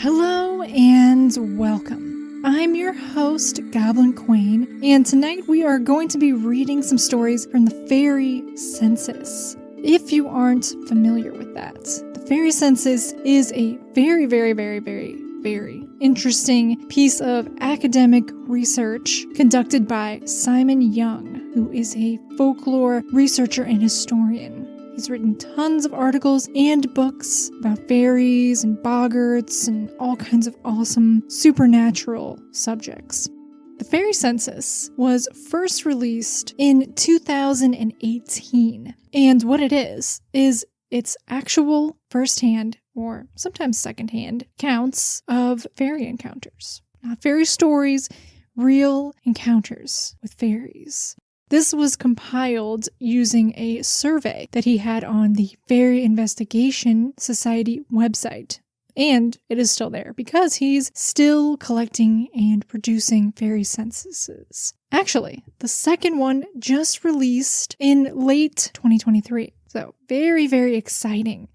Hello and welcome. I'm your host, Goblin Queen, and tonight we are going to be reading some stories from the Fairy Census. If you aren't familiar with that, the Fairy Census is a very interesting piece of academic research conducted by Simon Young, who is a folklore researcher and historian. He's written tons of articles and books about fairies and boggarts and all kinds of awesome supernatural subjects. The Fairy Census was first released in 2018, and what it is it's actual first-hand, or sometimes second-hand, accounts of fairy encounters. Not fairy stories, real encounters with fairies. This was compiled using a survey that he had on the Fairy Investigation Society website. And it is still there because he's still collecting and producing fairy censuses. Actually, the second one just released in late 2023. So very exciting.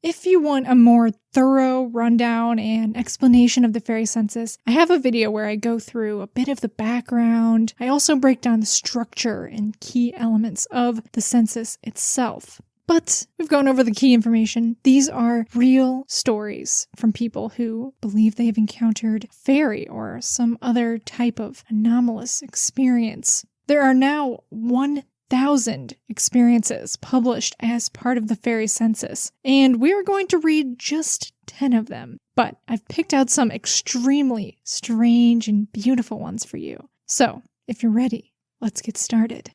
If you want a more thorough rundown and explanation of the fairy census, I have a video where I go through a bit of the background. I also break down the structure and key elements of the census itself. But we've gone over the key information. These are real stories from people who believe they have encountered a fairy or some other type of anomalous experience. There are now 1,000 experiences published as part of the Fairy Census, and we're going to read just 10 of them. But I've picked out some extremely strange and beautiful ones for you. So, if you're ready, let's get started.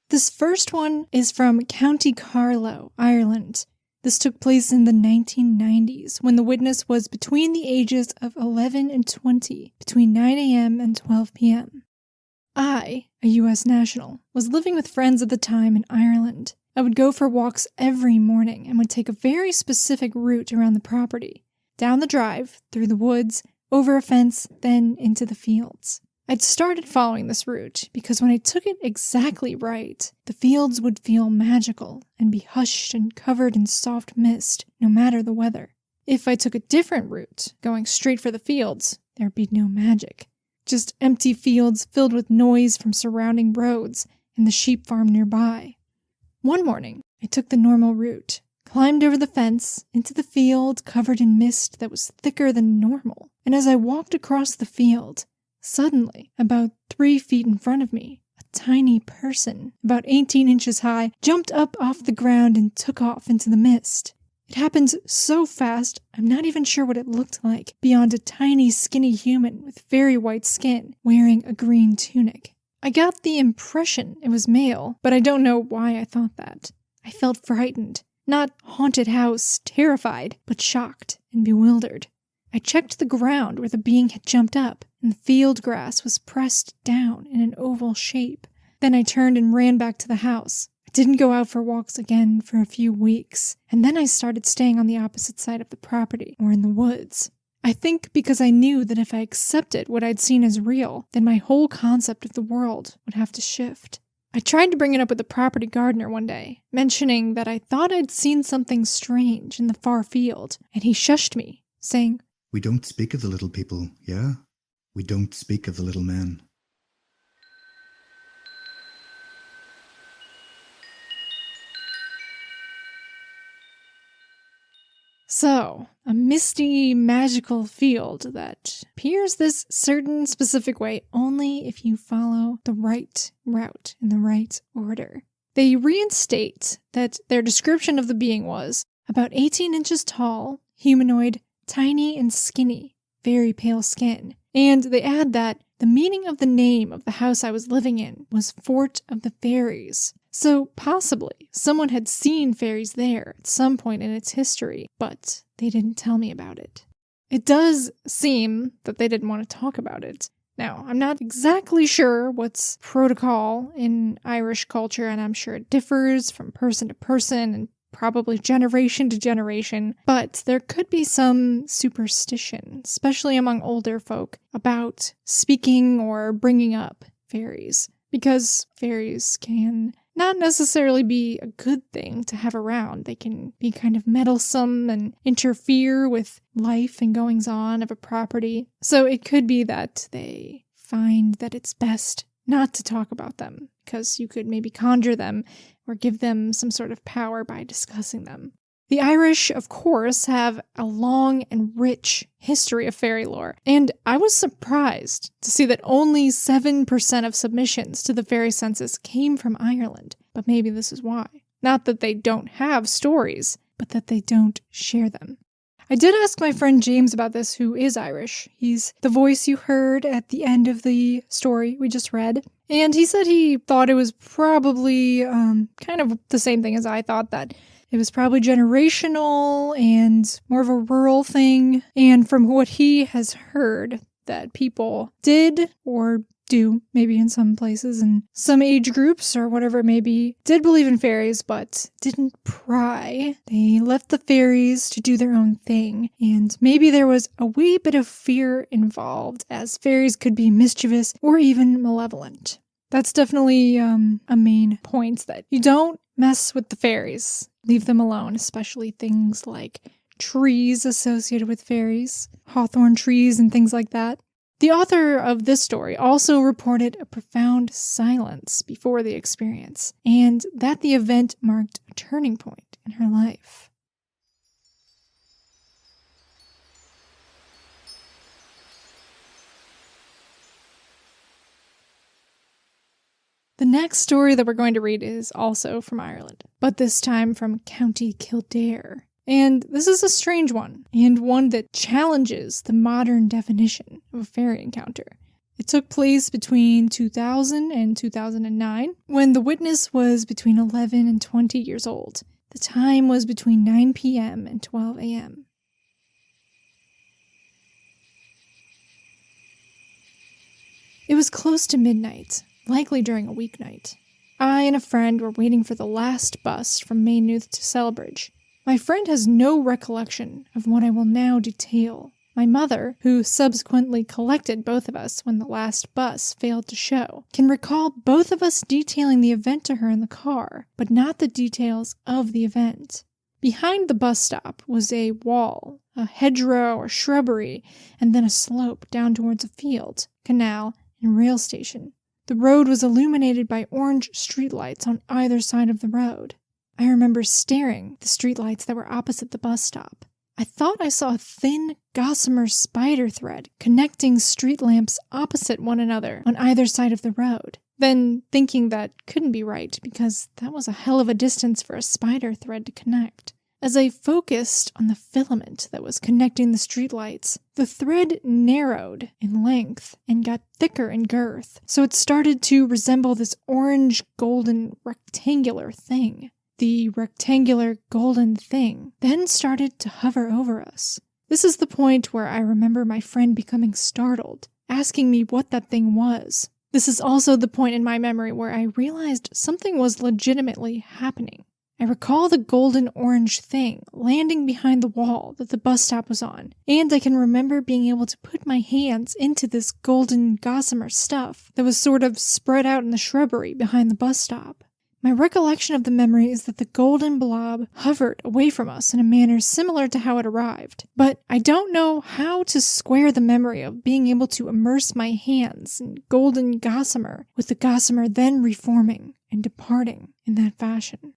This first one is from County Carlow, Ireland. This took place in the 1990s when the witness was between the ages of 11 and 20, between 9 a.m. and 12 p.m. I, a U.S. national, was living with friends at the time in Ireland. I would go for walks every morning and would take a very specific route around the property, down the drive, through the woods, over a fence, then into the fields. I'd started following this route because when I took it exactly right, the fields would feel magical and be hushed and covered in soft mist, no matter the weather. If I took a different route, going straight for the fields, there'd be no magic. Just empty fields filled with noise from surrounding roads and the sheep farm nearby. One morning, I took the normal route, climbed over the fence, into the field covered in mist that was thicker than normal, and as I walked across the field, suddenly, about 3 feet in front of me, a tiny person, about 18 inches high, jumped up off the ground and took off into the mist. It happened so fast, I'm not even sure what it looked like, beyond a tiny, skinny human with very white skin, wearing a green tunic. I got the impression it was male, but I don't know why I thought that. I felt frightened. Not haunted house, terrified, but shocked and bewildered. I checked the ground where the being had jumped up, and the field grass was pressed down in an oval shape. Then I turned and ran back to the house. I didn't go out for walks again for a few weeks, and then I started staying on the opposite side of the property, or in the woods. I think because I knew that if I accepted what I'd seen as real, then my whole concept of the world would have to shift. I tried to bring it up with the property gardener one day, mentioning that I thought I'd seen something strange in the far field, and he shushed me, saying, "We don't speak of the little people, yeah? We don't speak of the little men." So, a misty, magical field that appears this certain specific way only if you follow the right route in the right order. They reinstate that their description of the being was about 18 inches tall, humanoid, tiny and skinny, very pale skin. And they add that the meaning of the name of the house I was living in was Fort of the Fairies. So possibly someone had seen fairies there at some point in its history, but they didn't tell me about it. It does seem that they didn't want to talk about it. Now, I'm not exactly sure what's protocol in Irish culture, and I'm sure it differs from person to person and probably generation to generation, but there could be some superstition, especially among older folk, about speaking or bringing up fairies. because fairies can not necessarily be a good thing to have around. They can be kind of meddlesome and interfere with life and goings on of a property. So it could be that they find that it's best not to talk about them, because you could maybe conjure them or give them some sort of power by discussing them. The Irish, of course, have a long and rich history of fairy lore, and I was surprised to see that only 7% of submissions to the Fairy Census came from Ireland, but maybe this is why. Not that they don't have stories, but that they don't share them. I did ask my friend James about this, who is Irish. He's the voice you heard at the end of the story we just read. And he said he thought it was probably kind of the same thing as I thought, that it was probably generational and more of a rural thing. And from what he has heard, that people did or do, maybe in some places and some age groups or whatever it may be, did believe in fairies, but didn't pry. They left the fairies to do their own thing. And maybe there was a wee bit of fear involved, as fairies could be mischievous or even malevolent. That's definitely a main point, that you don't mess with the fairies. Leave them alone, especially things like trees associated with fairies, hawthorn trees and things like that. The author of this story also reported a profound silence before the experience, and that the event marked a turning point in her life. The next story that we're going to read is also from Ireland, but this time from County Kildare. And this is a strange one, and one that challenges the modern definition of a fairy encounter. It took place between 2000 and 2009, when the witness was between 11 and 20 years old. The time was between 9 p.m. and 12 a.m. It was close to midnight, likely during a weeknight. I and a friend were waiting for the last bus from Maynooth to Celbridge. My friend has no recollection of what I will now detail. My mother, who subsequently collected both of us when the last bus failed to show, can recall both of us detailing the event to her in the car, but not the details of the event. Behind the bus stop was a wall, a hedgerow or shrubbery, and then a slope down towards a field, canal, and rail station. The road was illuminated by orange streetlights on either side of the road. I remember staring at the streetlights that were opposite the bus stop. I thought I saw a thin gossamer spider thread connecting street lamps opposite one another on either side of the road. Then, thinking that couldn't be right because that was a hell of a distance for a spider thread to connect. As I focused on the filament that was connecting the streetlights, the thread narrowed in length and got thicker in girth, so it started to resemble this orange-golden rectangular thing. The rectangular golden thing then started to hover over us. This is the point where I remember my friend becoming startled, asking me what that thing was. This is also the point in my memory where I realized something was legitimately happening. I recall the golden-orange thing landing behind the wall that the bus stop was on, and I can remember being able to put my hands into this golden gossamer stuff that was sort of spread out in the shrubbery behind the bus stop. My recollection of the memory is that the golden blob hovered away from us in a manner similar to how it arrived, but I don't know how to square the memory of being able to immerse my hands in golden gossamer, with the gossamer then reforming and departing in that fashion.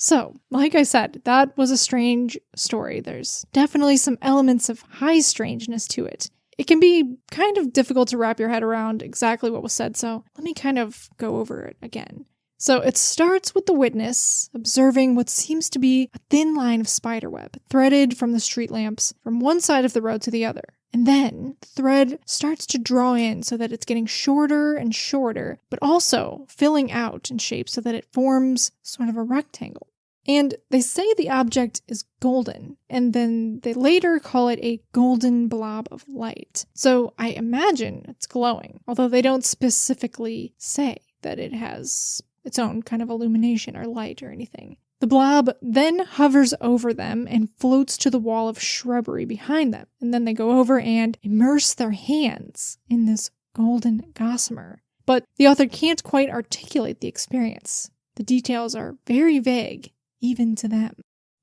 So, like I said, that was a strange story. There's definitely some elements of high strangeness to it. It can be kind of difficult to wrap your head around exactly what was said, so let me kind of go over it again. So it starts with the witness observing what seems to be a thin line of spiderweb threaded from the street lamps from one side of the road to the other. And then the thread starts to draw in so that it's getting shorter and shorter, but also filling out in shape so that it forms sort of a rectangle. And they say the object is golden, and then they later call it a golden blob of light. So I imagine it's glowing, although they don't specifically say that it has its own kind of illumination or light or anything. The blob then hovers over them and floats to the wall of shrubbery behind them, and then they go over and immerse their hands in this golden gossamer. But the author can't quite articulate the experience. The details are very vague, even to them.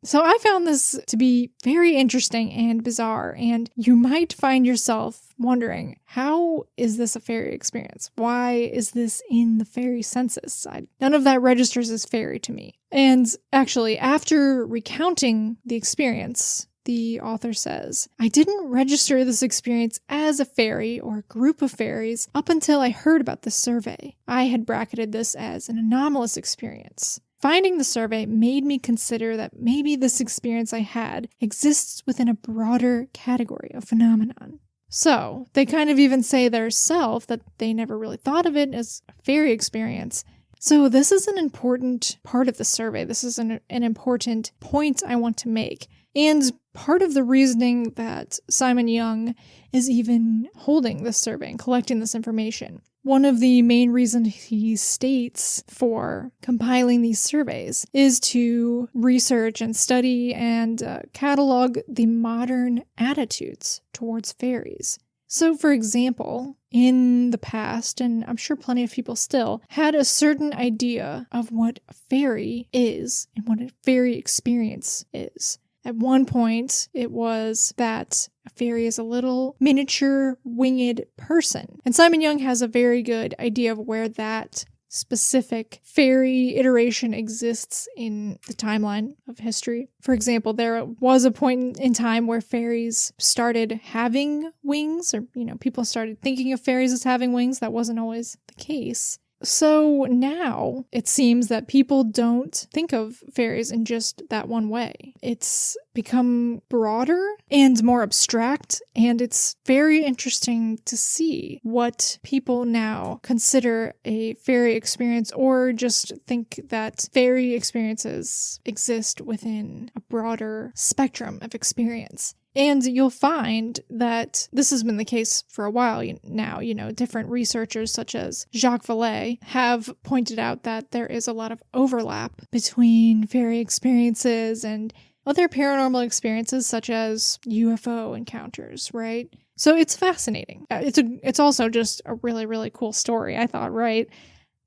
So I found this to be very interesting and bizarre, and you might find yourself wondering, how is this a fairy experience? Why is this in the Fairy Census? None of that registers as fairy to me. And actually, after recounting the experience, the author says, I didn't register this experience as a fairy or a group of fairies up until I heard about this survey. I had bracketed this as an anomalous experience. Finding the survey made me consider that maybe this experience I had exists within a broader category of phenomenon. So, they kind of even say themselves that they never really thought of it as a fairy experience. So this is an important part of the survey. This is an important point I want to make. And part of the reasoning that Simon Young is even holding this survey and collecting this information. One of the main reasons he states for compiling these surveys is to research and study and catalog the modern attitudes towards fairies. So, for example, in the past, and I'm sure plenty of people still, had a certain idea of what a fairy is and what a fairy experience is. At one point, it was that a fairy is a little miniature winged person. And Simon Young has a very good idea of where that specific fairy iteration exists in the timeline of history. For example, there was a point in time where fairies started having wings, or, people started thinking of fairies as having wings. That wasn't always the case. So now it seems that people don't think of fairies in just that one way. It's become broader and more abstract, and it's very interesting to see what people now consider a fairy experience, or just think that fairy experiences exist within a broader spectrum of experience. And you'll find that this has been the case for a while now. Different researchers such as Jacques Vallée have pointed out that there is a lot of overlap between fairy experiences and other paranormal experiences such as UFO encounters, right? So it's fascinating. It's also just a really, really cool story, I thought, right?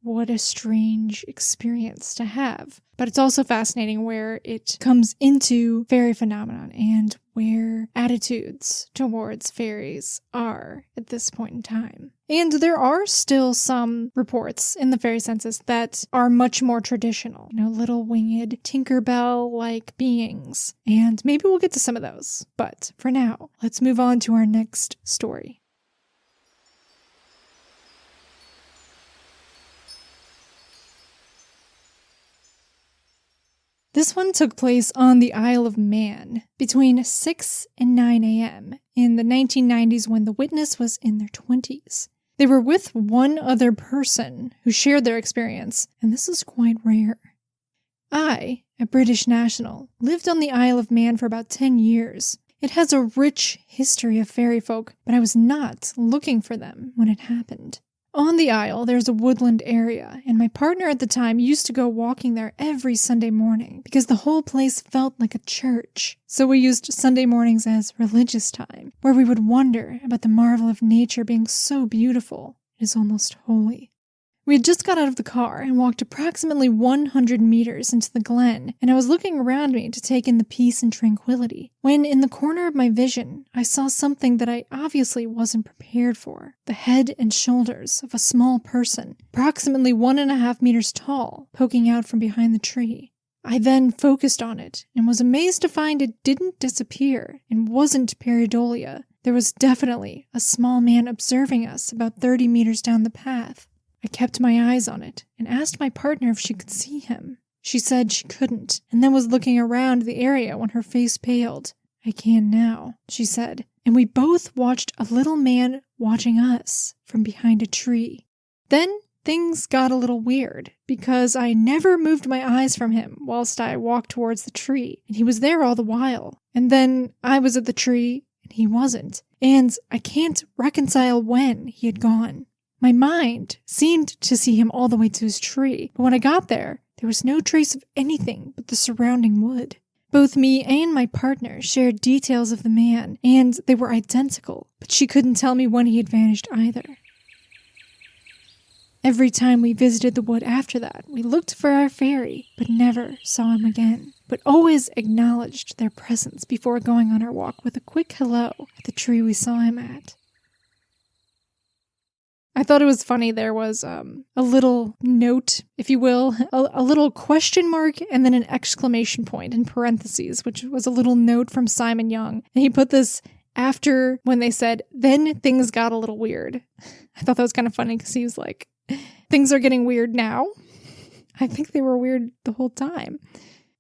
What a strange experience to have. But it's also fascinating where it comes into fairy phenomenon and where attitudes towards fairies are at this point in time. And there are still some reports in the Fairy Census that are much more traditional, little winged Tinkerbell-like beings. And maybe we'll get to some of those. But for now, let's move on to our next story. This one took place on the Isle of Man between 6 and 9 a.m. in the 1990s when the witness was in their 20s. They were with one other person who shared their experience, and this is quite rare. I, a British national, lived on the Isle of Man for about 10 years. It has a rich history of fairy folk, but I was not looking for them when it happened. On the Isle, there's a woodland area, and my partner at the time used to go walking there every Sunday morning because the whole place felt like a church. So we used Sunday mornings as religious time, where we would wonder about the marvel of nature being so beautiful. It is almost holy. We had just got out of the car and walked approximately 100 meters into the glen, and I was looking around me to take in the peace and tranquility, when in the corner of my vision, I saw something that I obviously wasn't prepared for. The head and shoulders of a small person, approximately 1.5 meters tall, poking out from behind the tree. I then focused on it, and was amazed to find it didn't disappear, and wasn't pareidolia. There was definitely a small man observing us about 30 meters down the path. I kept my eyes on it and asked my partner if she could see him. She said she couldn't, and then was looking around the area when her face paled. I can now, she said, and we both watched a little man watching us from behind a tree. Then things got a little weird, because I never moved my eyes from him whilst I walked towards the tree, and he was there all the while. And then I was at the tree, and he wasn't, and I can't reconcile when he had gone. My mind seemed to see him all the way to his tree, but when I got there there was no trace of anything but the surrounding wood. Both me and my partner shared details of the man, and they were identical, but she couldn't tell me when he had vanished either. Every time we visited the wood after that, we looked for our fairy, but never saw him again, but always acknowledged their presence before going on our walk with a quick hello at the tree we saw him at. I thought it was funny there was a little note, if you will, a little question mark and then an exclamation point in parentheses, which was a little note from Simon Young. And he put this after when they said, then things got a little weird. I thought that was kind of funny because he was like, things are getting weird now. I think they were weird the whole time.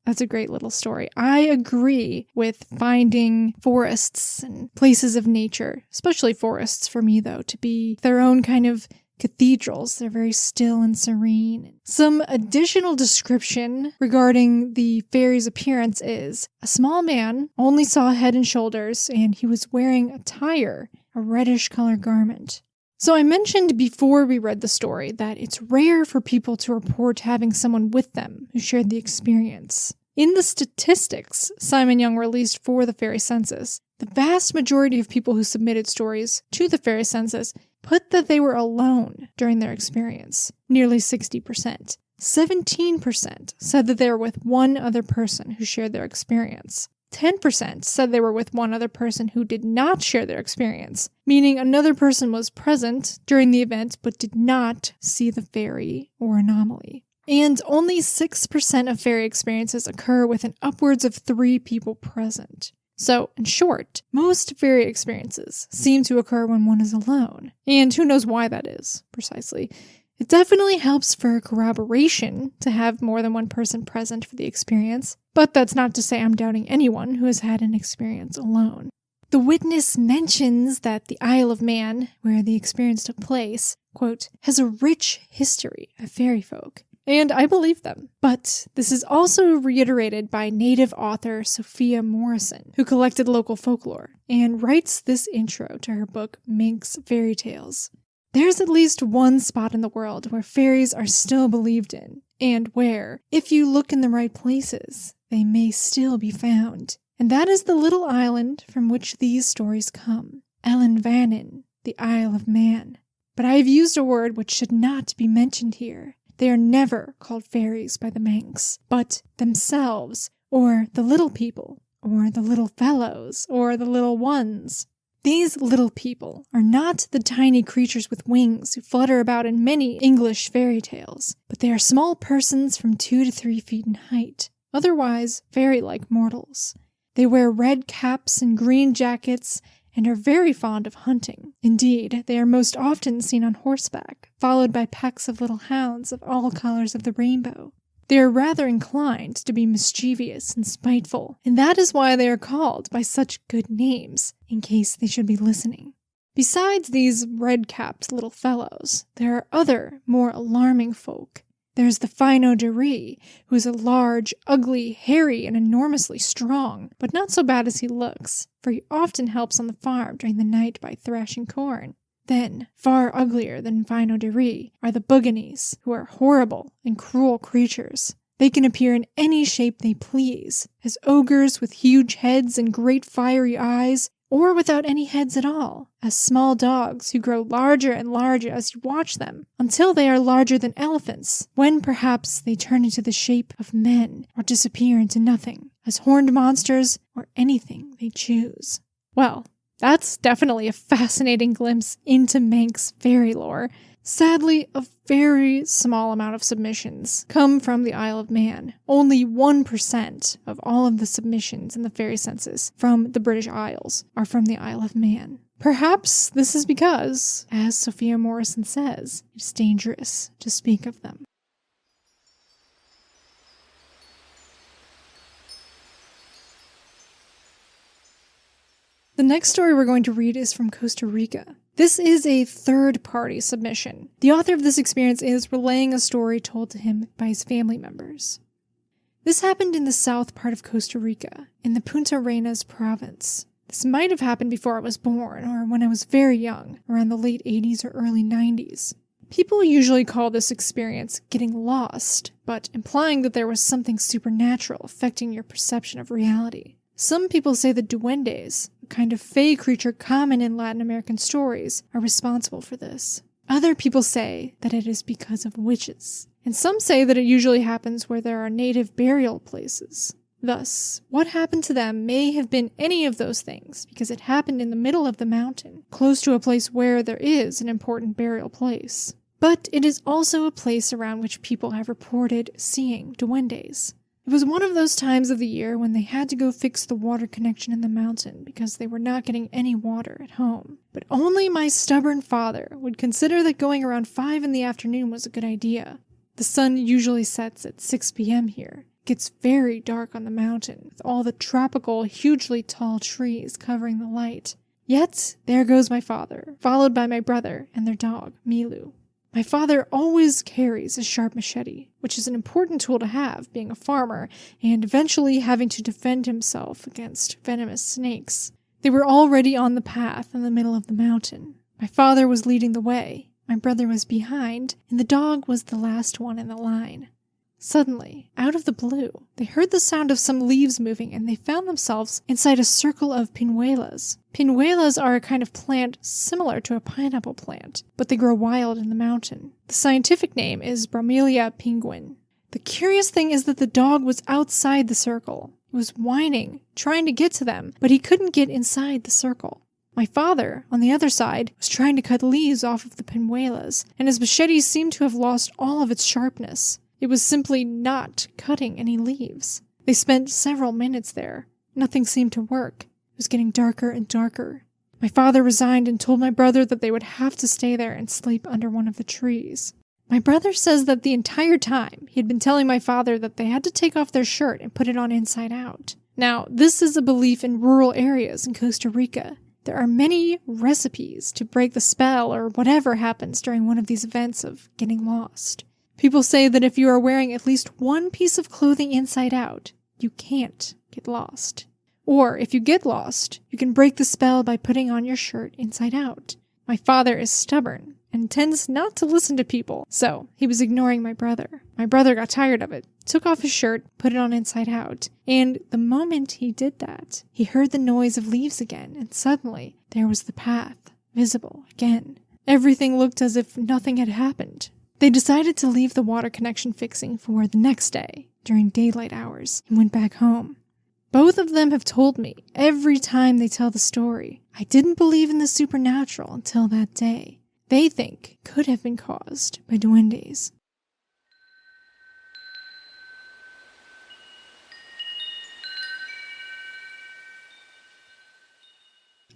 That's a great little story. I agree with finding forests and places of nature, especially forests for me, though, to be their own kind of cathedrals. They're very still and serene. Some additional description regarding the fairy's appearance is a small man only saw head and shoulders, and he was wearing attire, a reddish color garment. So I mentioned before we read the story that it's rare for people to report having someone with them who shared the experience. In the statistics Simon Young released for the Fairy Census, the vast majority of people who submitted stories to the Fairy Census put that they were alone during their experience, nearly 60%. 17% said that they were with one other person who shared their experience. 10% said they were with one other person who did not share their experience, meaning another person was present during the event but did not see the fairy or anomaly. And only 6% of fairy experiences occur with an upwards of 3 people present. So, in short, most fairy experiences seem to occur when one is alone. And who knows why that is, precisely. It definitely helps for corroboration to have more than one person present for the experience, but that's not to say I'm doubting anyone who has had an experience alone. The witness mentions that the Isle of Man, where the experience took place, quote, has a rich history of fairy folk. And I believe them. But this is also reiterated by native author Sophia Morrison, who collected local folklore, and writes this intro to her book Minx Fairy Tales. There's at least one spot in the world where fairies are still believed in, and where, if you look in the right places, they may still be found. And that is the little island from which these stories come, Ellenvanen, the Isle of Man. But I have used a word which should not be mentioned here. They are never called fairies by the Manx, but themselves, or the little people, or the little fellows, or the little ones. These little people are not the tiny creatures with wings who flutter about in many English fairy tales, but they are small persons from 2 to 3 feet in height, otherwise fairy-like mortals. They wear red caps and green jackets and are very fond of hunting. Indeed, they are most often seen on horseback, followed by packs of little hounds of all colors of the rainbow. They are rather inclined to be mischievous and spiteful, and that is why they are called by such good names, in case they should be listening. Besides these red-capped little fellows, there are other, more alarming folk. There's the Fino de Ree, who is a large, ugly, hairy, and enormously strong, but not so bad as he looks, for he often helps on the farm during the night by thrashing corn. Then, far uglier than Fino de Ree, are the Buganies, who are horrible and cruel creatures. They can appear in any shape they please, as ogres with huge heads and great fiery eyes, or without any heads at all, as small dogs who grow larger and larger as you watch them, until they are larger than elephants, when perhaps they turn into the shape of men, or disappear into nothing, as horned monsters, or anything they choose. Well, that's definitely a fascinating glimpse into Manx fairy lore. Sadly, a very small amount of submissions come from the Isle of Man. Only 1% of all of the submissions in the Fairy Census from the British Isles are from the Isle of Man. Perhaps this is because, as Sophia Morrison says, it's dangerous to speak of them. The next story we're going to read is from Costa Rica. This is a third-party submission. The author of this experience is relaying a story told to him by his family members. This happened in the south part of Costa Rica, in the Punta Arenas province. This might have happened before I was born, or when I was very young, around the late 80s or early 90s. People usually call this experience getting lost, but implying that there was something supernatural affecting your perception of reality. Some people say that duendes, a kind of fey creature common in Latin American stories, are responsible for this. Other people say that it is because of witches, and some say that it usually happens where there are native burial places. Thus, what happened to them may have been any of those things, because it happened in the middle of the mountain, close to a place where there is an important burial place. But it is also a place around which people have reported seeing duendes. It was one of those times of the year when they had to go fix the water connection in the mountain because they were not getting any water at home. But only my stubborn father would consider that going around 5 in the afternoon was a good idea. The sun usually sets at 6 p.m. here. It gets very dark on the mountain, with all the tropical, hugely tall trees covering the light. Yet, there goes my father, followed by my brother and their dog, Milu. My father always carries a sharp machete, which is an important tool to have, being a farmer, and eventually having to defend himself against venomous snakes. They were already on the path in the middle of the mountain. My father was leading the way, my brother was behind, and the dog was the last one in the line. Suddenly, out of the blue, they heard the sound of some leaves moving, and they found themselves inside a circle of pinuelas. Pinuelas are a kind of plant similar to a pineapple plant, but they grow wild in the mountain. The scientific name is Bromelia pinguin. The curious thing is that the dog was outside the circle. He was whining, trying to get to them, but he couldn't get inside the circle. My father, on the other side, was trying to cut leaves off of the pinuelas, and his machete seemed to have lost all of its sharpness. It was simply not cutting any leaves. They spent several minutes there. Nothing seemed to work. It was getting darker and darker. My father resigned and told my brother that they would have to stay there and sleep under one of the trees. My brother says that the entire time he had been telling my father that they had to take off their shirt and put it on inside out. Now, this is a belief in rural areas in Costa Rica. There are many recipes to break the spell or whatever happens during one of these events of getting lost. People say that if you are wearing at least one piece of clothing inside out, you can't get lost. Or if you get lost, you can break the spell by putting on your shirt inside out. My father is stubborn and tends not to listen to people, so he was ignoring my brother. My brother got tired of it, took off his shirt, put it on inside out, and the moment he did that, he heard the noise of leaves again, and suddenly there was the path, visible again. Everything looked as if nothing had happened. They decided to leave the water connection fixing for the next day, during daylight hours, and went back home. Both of them have told me, every time they tell the story, I didn't believe in the supernatural until that day. They think it could have been caused by duendes.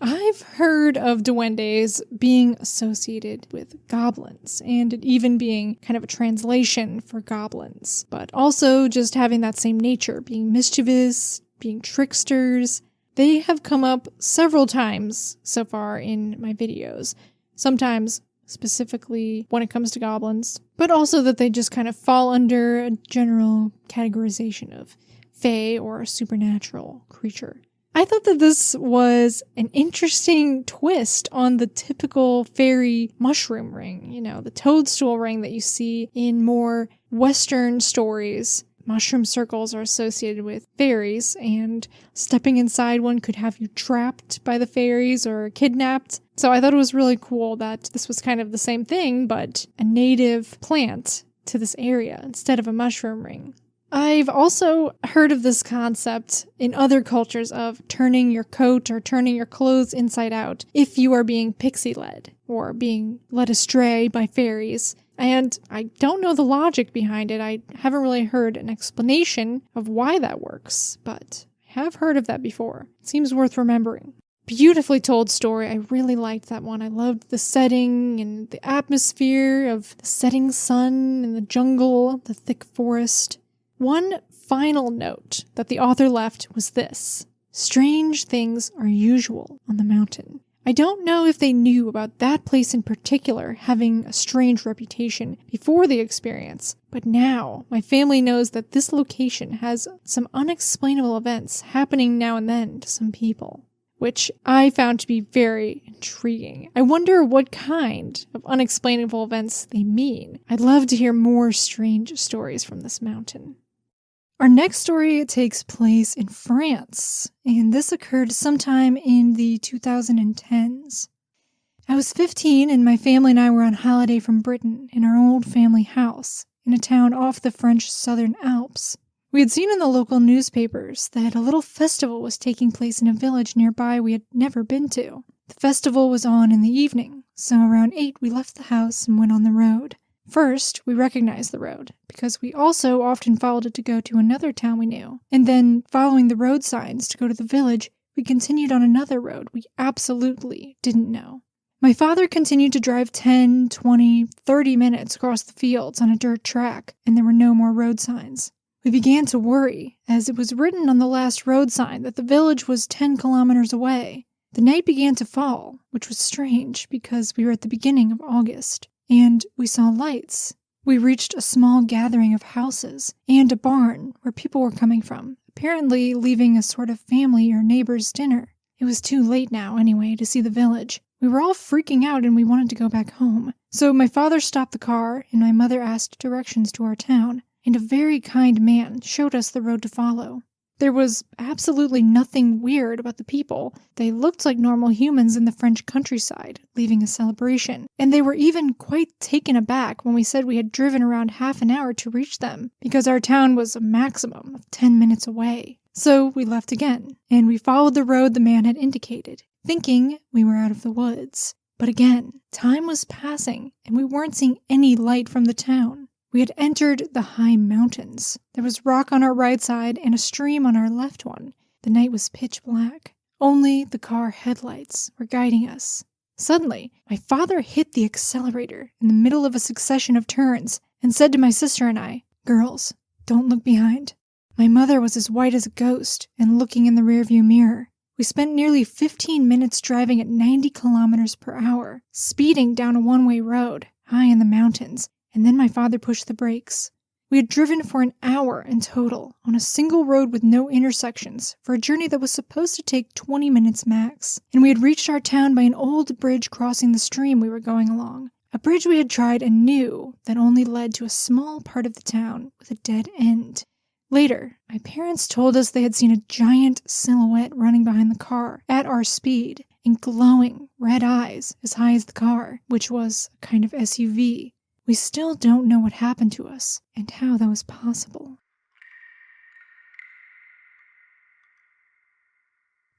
I've heard of duendes being associated with goblins, and it even being kind of a translation for goblins, but also just having that same nature, being mischievous, being tricksters. They have come up several times so far in my videos, sometimes specifically when it comes to goblins, but also that they just kind of fall under a general categorization of fae or a supernatural creature. I thought that this was an interesting twist on the typical fairy mushroom ring, the toadstool ring that you see in more Western stories. Mushroom circles are associated with fairies, and stepping inside one could have you trapped by the fairies or kidnapped. So I thought it was really cool that this was kind of the same thing, but a native plant to this area instead of a mushroom ring. I've also heard of this concept in other cultures of turning your coat or turning your clothes inside out if you are being pixie-led or being led astray by fairies. And I don't know the logic behind it. I haven't really heard an explanation of why that works, but I have heard of that before. It seems worth remembering. Beautifully told story. I really liked that one. I loved the setting and the atmosphere of the setting sun and the jungle, the thick forest. One final note that the author left was this: strange things are usual on the mountain. I don't know if they knew about that place in particular having a strange reputation before the experience, but now my family knows that this location has some unexplainable events happening now and then to some people. which I found to be very intriguing. I wonder what kind of unexplainable events they mean. I'd love to hear more strange stories from this mountain. Our next story takes place in France, and this occurred sometime in the 2010s. I was 15 and my family and I were on holiday from Britain in our old family house in a town off the French Southern Alps. We had seen in the local newspapers that a little festival was taking place in a village nearby we had never been to. The festival was on in the evening, so around 8 we left the house and went on the road. First, we recognized the road, because we also often followed it to go to another town we knew. And then, following the road signs to go to the village, we continued on another road we absolutely didn't know. My father continued to drive 10, 20, 30 minutes across the fields on a dirt track, and there were no more road signs. We began to worry, as it was written on the last road sign that the village was 10 kilometers away. The night began to fall, which was strange because we were at the beginning of August. And we saw lights. We reached a small gathering of houses and a barn where people were coming from, apparently leaving a sort of family or neighbor's dinner. It was too late now, anyway, to see the village. We were all freaking out and we wanted to go back home. So my father stopped the car and my mother asked directions to our town, and a very kind man showed us the road to follow. There was absolutely nothing weird about the people. They looked like normal humans in the French countryside, leaving a celebration. And they were even quite taken aback when we said we had driven around half an hour to reach them, because our town was a maximum of 10 minutes away. So we left again, and we followed the road the man had indicated, thinking we were out of the woods. But again, time was passing, and we weren't seeing any light from the town. We had entered the high mountains. There was rock on our right side and a stream on our left one. The night was pitch black. Only the car headlights were guiding us. Suddenly, my father hit the accelerator in the middle of a succession of turns and said to my sister and I, "Girls, don't look behind." My mother was as white as a ghost and looking in the rearview mirror. We spent nearly 15 minutes driving at 90 kilometers per hour, speeding down a one-way road, high in the mountains. And then my father pushed the brakes. We had driven for an hour in total, on a single road with no intersections, for a journey that was supposed to take 20 minutes max. And we had reached our town by an old bridge crossing the stream we were going along. A bridge we had tried and knew that only led to a small part of the town with a dead end. Later, my parents told us they had seen a giant silhouette running behind the car at our speed, and glowing red eyes as high as the car, which was a kind of SUV. We still don't know what happened to us and how that was possible.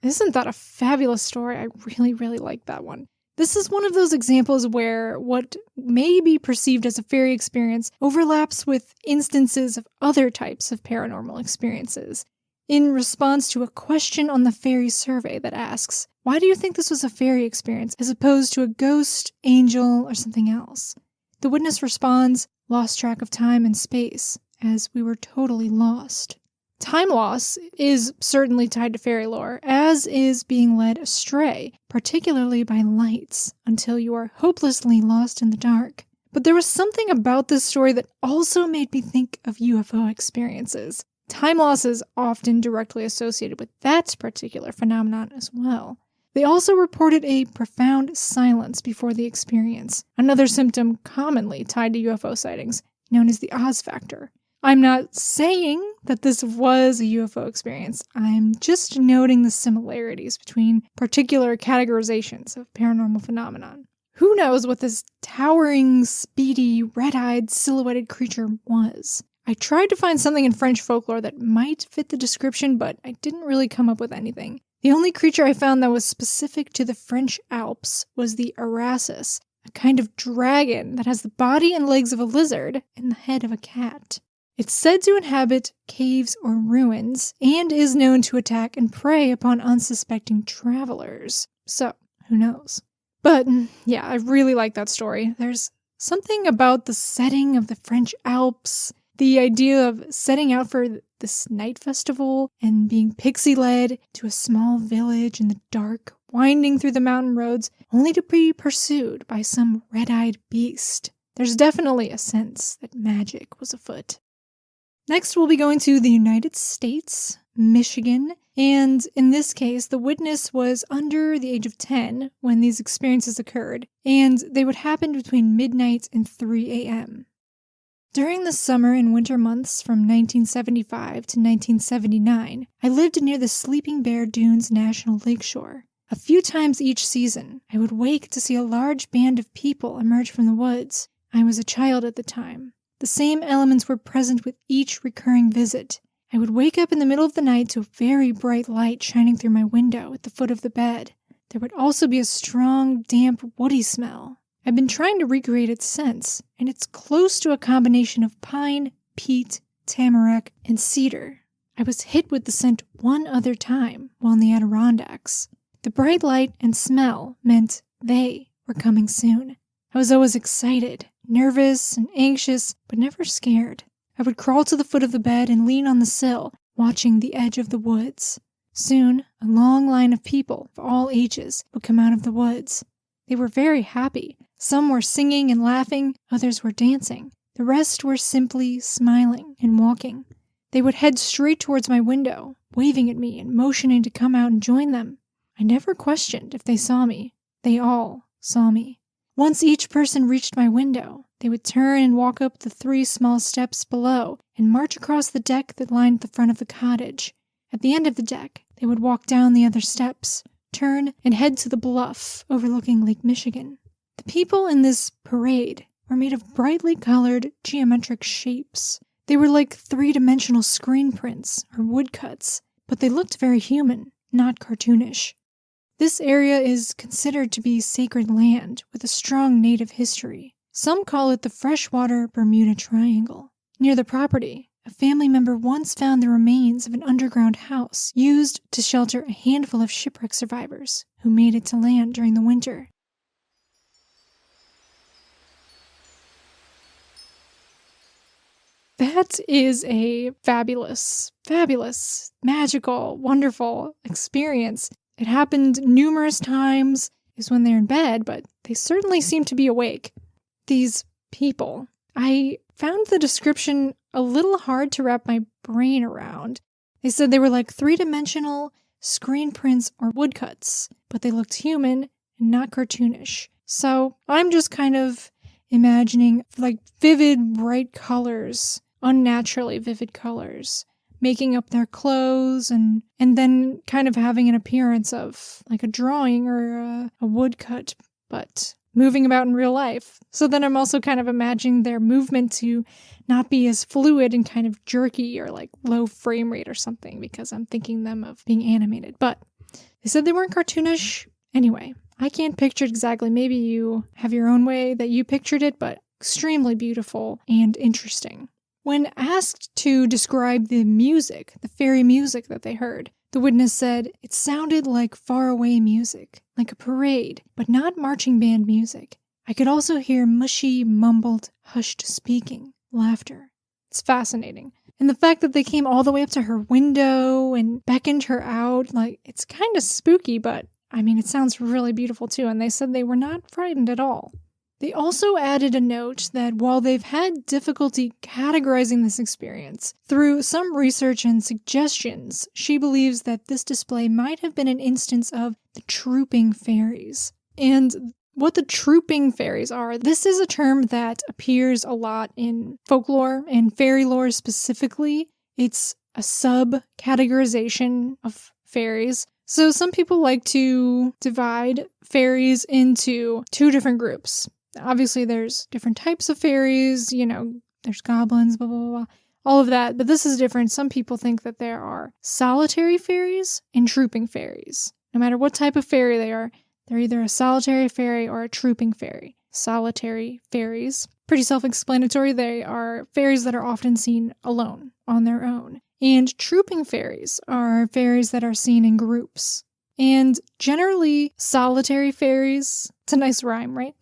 Isn't that a fabulous story? I really, really like that one. This is one of those examples where what may be perceived as a fairy experience overlaps with instances of other types of paranormal experiences. In response to a question on the fairy survey that asks, "Why do you think this was a fairy experience as opposed to a ghost, angel, or something else?" The witness responds, "Lost track of time and space, as we were totally lost." Time loss is certainly tied to fairy lore, as is being led astray, particularly by lights, until you are hopelessly lost in the dark. But there was something about this story that also made me think of UFO experiences. Time loss is often directly associated with that particular phenomenon as well. They also reported a profound silence before the experience, another symptom commonly tied to UFO sightings, known as the Oz factor. I'm not saying that this was a UFO experience. I'm just noting the similarities between particular categorizations of paranormal phenomenon. Who knows what this towering, speedy, red-eyed, silhouetted creature was? I tried to find something in French folklore that might fit the description, but I didn't really come up with anything. The only creature I found that was specific to the French Alps was the Arasus, a kind of dragon that has the body and legs of a lizard and the head of a cat. It's said to inhabit caves or ruins, and is known to attack and prey upon unsuspecting travelers. So, who knows? But, yeah, I really like that story. There's something about the setting of the French Alps, the idea of setting out for this night festival and being pixie-led to a small village in the dark, winding through the mountain roads, only to be pursued by some red-eyed beast. There's definitely a sense that magic was afoot. Next, we'll be going to the United States. Michigan. And in this case, the witness was under the age of 10 when these experiences occurred, and they would happen between midnight and 3 a.m. During the summer and winter months from 1975 to 1979, I lived near the Sleeping Bear Dunes National Lakeshore. A few times each season, I would wake to see a large band of people emerge from the woods. I was a child at the time. The same elements were present with each recurring visit. I would wake up in the middle of the night to a very bright light shining through my window at the foot of the bed. There would also be a strong, damp, woody smell. I've been trying to recreate its scents, and it's close to a combination of pine, peat, tamarack, and cedar. I was hit with the scent one other time while in the Adirondacks. The bright light and smell meant they were coming soon. I was always excited, nervous, and anxious, but never scared. I would crawl to the foot of the bed and lean on the sill, watching the edge of the woods. Soon, a long line of people of all ages would come out of the woods. They were very happy. Some were singing and laughing, others were dancing. The rest were simply smiling and walking. They would head straight towards my window, waving at me and motioning to come out and join them. I never questioned if they saw me. They all saw me. Once each person reached my window, they would turn and walk up the 3 small steps below and march across the deck that lined the front of the cottage. At the end of the deck, they would walk down the other steps, turn, and head to the bluff overlooking Lake Michigan. The people in this parade were made of brightly colored geometric shapes. They were like 3-dimensional screen prints or woodcuts, but they looked very human, not cartoonish. This area is considered to be sacred land with a strong native history. Some call it the freshwater Bermuda Triangle. Near the property, a family member once found the remains of an underground house used to shelter a handful of shipwreck survivors who made it to land during the winter. That is a fabulous, magical, wonderful experience. It happened numerous times. Is when they're in bed, but they certainly seem to be awake. These people, I found the description a little hard to wrap my brain around. They said they were like 3-dimensional screen prints or woodcuts, but they looked human and not cartoonish. So I'm just kind of imagining like vivid, bright colors, unnaturally vivid colors, making up their clothes and then kind of having an appearance of like a drawing or a woodcut, but moving about in real life. So then I'm also kind of imagining their movement to not be as fluid and kind of jerky or like low frame rate or something, because I'm thinking them of being animated. But they said they weren't cartoonish. Anyway, I can't picture it exactly. Maybe you have your own way that you pictured it, but extremely beautiful and interesting. When asked to describe the music, the fairy music that they heard, the witness said it sounded like faraway music, like a parade, but not marching band music. I could also hear mushy, mumbled, hushed speaking, laughter. It's fascinating. And the fact that they came all the way up to her window and beckoned her out, like, it's kind of spooky, but I mean, it sounds really beautiful too. And they said they were not frightened at all. They also added a note that while they've had difficulty categorizing this experience, through some research and suggestions, she believes that this display might have been an instance of the trooping fairies. And what the trooping fairies are, this is a term that appears a lot in folklore and fairy lore specifically. It's a sub-categorization of fairies. So some people like to divide fairies into 2 different groups. Obviously, there's different types of fairies, there's goblins, blah, blah, blah, blah, all of that. But this is different. Some people think that there are solitary fairies and trooping fairies. No matter what type of fairy they are, they're either a solitary fairy or a trooping fairy. Solitary fairies, pretty self-explanatory. They are fairies that are often seen alone, on their own. And trooping fairies are fairies that are seen in groups. And generally, solitary fairies, it's a nice rhyme, right?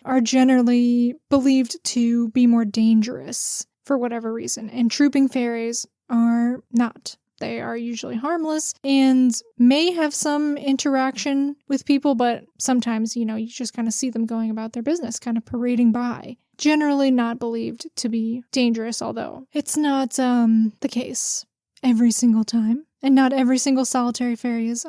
Are generally believed to be more dangerous for whatever reason. And trooping fairies are not. They are usually harmless and may have some interaction with people, but sometimes, you just kind of see them going about their business, kind of parading by. Generally not believed to be dangerous, although it's not the case every single time. and not every single solitary fairy is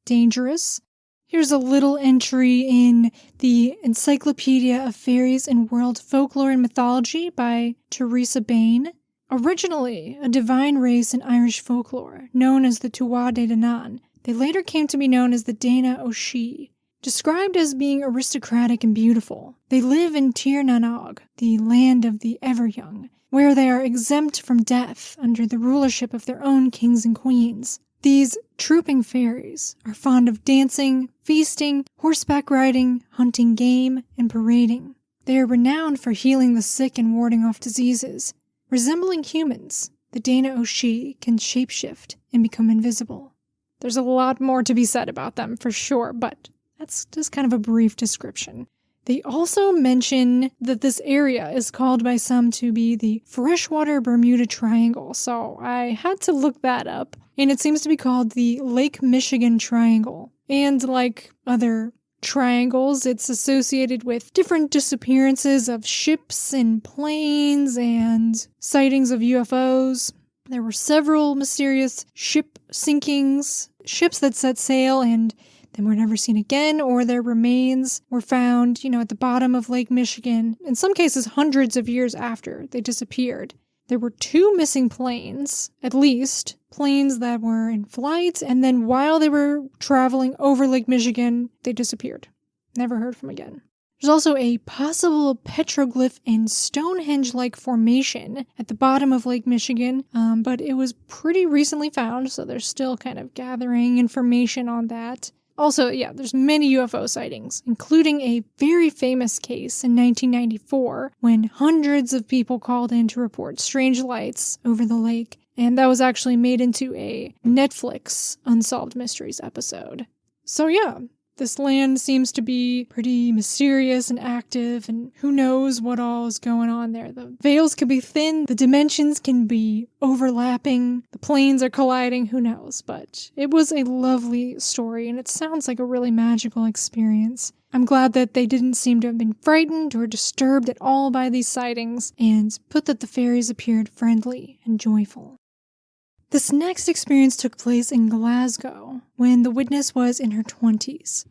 dangerous. Here's a little entry in the Encyclopedia of Fairies and World Folklore and Mythology by Teresa Bain. Originally a divine race in Irish folklore, known as the Tuatha De Danann, they later came to be known as the Dana O'Shea. Described as being aristocratic and beautiful, they live in Tir na Nog, the land of the ever-young, where they are exempt from death under the rulership of their own kings and queens. These trooping fairies are fond of dancing, feasting, horseback riding, hunting game, and parading. They are renowned for healing the sick and warding off diseases. Resembling humans, the Dana O'Shea can shapeshift and become invisible. There's a lot more to be said about them for sure, but that's just kind of a brief description. They also mention that this area is called by some to be the Freshwater Bermuda Triangle, so I had to look that up, and it seems to be called the Lake Michigan Triangle. And like other triangles, it's associated with different disappearances of ships and planes and sightings of UFOs. There were several mysterious ship sinkings, ships that set sail and then were never seen again, or their remains were found, at the bottom of Lake Michigan, in some cases hundreds of years after they disappeared. There were 2 missing planes, at least, planes that were in flight, and then while they were traveling over Lake Michigan, they disappeared. Never heard from again. There's also a possible petroglyph and Stonehenge-like formation at the bottom of Lake Michigan, but it was pretty recently found, so they're still kind of gathering information on that. Also, there's many UFO sightings, including a very famous case in 1994 when hundreds of people called in to report strange lights over the lake, and that was actually made into a Netflix Unsolved Mysteries episode. So this land seems to be pretty mysterious and active, and who knows what all is going on there. The veils can be thin, the dimensions can be overlapping, the planes are colliding, who knows. But it was a lovely story, and it sounds like a really magical experience. I'm glad that they didn't seem to have been frightened or disturbed at all by these sightings, and put that the fairies appeared friendly and joyful. This next experience took place in Glasgow, when the witness was in her 20s.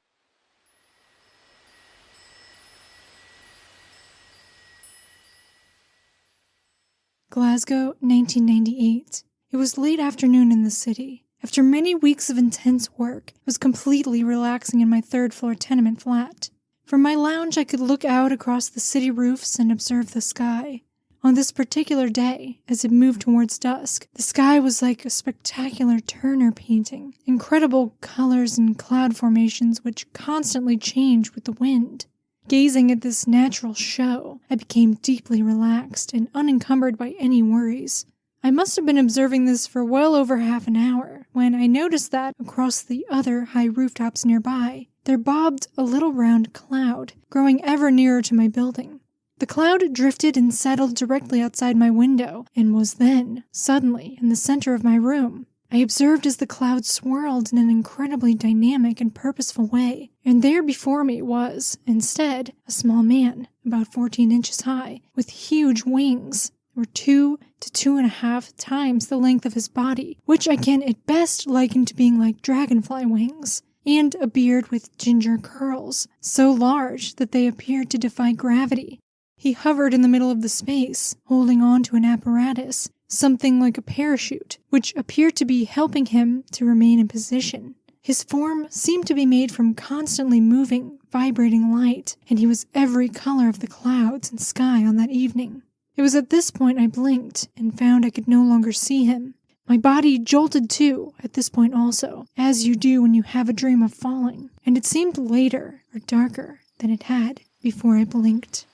Glasgow, 1998. It was late afternoon in the city. After many weeks of intense work, I was completely relaxing in my third-floor tenement flat. From my lounge, I could look out across the city roofs and observe the sky. On this particular day, as it moved towards dusk, the sky was like a spectacular Turner painting, incredible colors and cloud formations which constantly changed with the wind. Gazing at this natural show, I became deeply relaxed and unencumbered by any worries. I must have been observing this for well over half an hour, when I noticed that, across the other high rooftops nearby, there bobbed a little round cloud, growing ever nearer to my building. The cloud drifted and settled directly outside my window, and was then, suddenly, in the center of my room. I observed as the cloud swirled in an incredibly dynamic and purposeful way, and there before me was, instead, a small man, about 14 inches high, with huge wings. They were 2 to 2.5 times the length of his body, which I can at best liken to being like dragonfly wings, and a beard with ginger curls, so large that they appeared to defy gravity. He hovered in the middle of the space, holding on to an apparatus, something like a parachute, which appeared to be helping him to remain in position. His form seemed to be made from constantly moving, vibrating light, and he was every color of the clouds and sky on that evening. It was at this point I blinked and found I could no longer see him. My body jolted too, at this point also, as you do when you have a dream of falling, and it seemed later or darker than it had before I blinked.